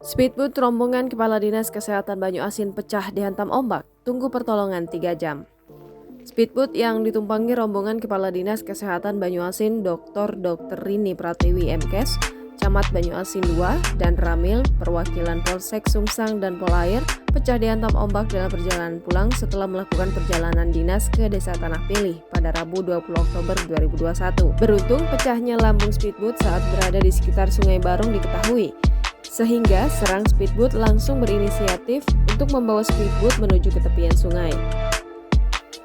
Speedboat rombongan Kepala Dinas Kesehatan Banyuasin pecah dihantam ombak, tunggu pertolongan 3 jam. Speedboat yang ditumpangi rombongan Kepala Dinas Kesehatan Banyuasin Dr. Rini Pratiwi MKes, Camat Banyuasin II, dan Ramil, perwakilan Polsek Sungsang dan Polair, pecah dihantam ombak dalam perjalanan pulang setelah melakukan perjalanan dinas ke Desa Tanah Pilih pada Rabu 20 Oktober 2021. Beruntung pecahnya lambung speedboat saat berada di sekitar Sungai Barong diketahui, sehingga serang speedboat langsung berinisiatif untuk membawa speedboat menuju ke tepian sungai.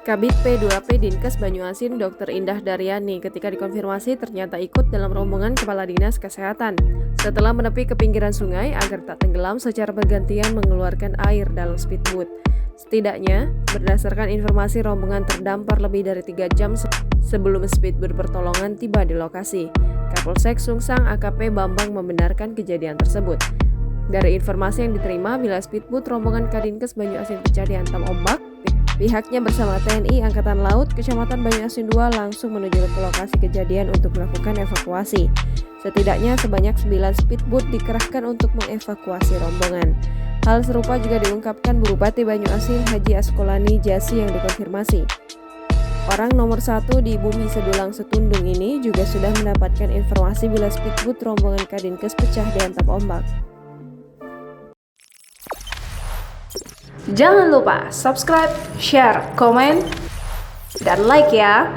Kabid P2P Dinkes Banyuasin Dr. Indah Daryani ketika dikonfirmasi ternyata ikut dalam rombongan Kepala Dinas Kesehatan setelah menepi ke pinggiran sungai agar tak tenggelam secara bergantian mengeluarkan air dalam speedboat. Setidaknya, berdasarkan informasi rombongan terdampar lebih dari 3 jam sebelum speedboat pertolongan tiba di lokasi. Kapolsek Sungsang AKP Bambang membenarkan kejadian tersebut. Dari informasi yang diterima, bila speedboat rombongan Kadinkes Banyuasin pecah dihantam ombak, pihaknya bersama TNI Angkatan Laut Kecamatan Banyuasin II langsung menuju ke lokasi kejadian untuk melakukan evakuasi. Setidaknya sebanyak 9 speedboat dikerahkan untuk mengevakuasi rombongan. Hal serupa juga diungkapkan Bupati Banyuasin Haji Askolani Jasi yang dikonfirmasi. Orang nomor 1 di Bumi Sedulang Setundung ini juga sudah mendapatkan informasi bila speedboat rombongan Kadinkes pecah dihantam ombak. Jangan lupa subscribe, share, komen, dan like ya!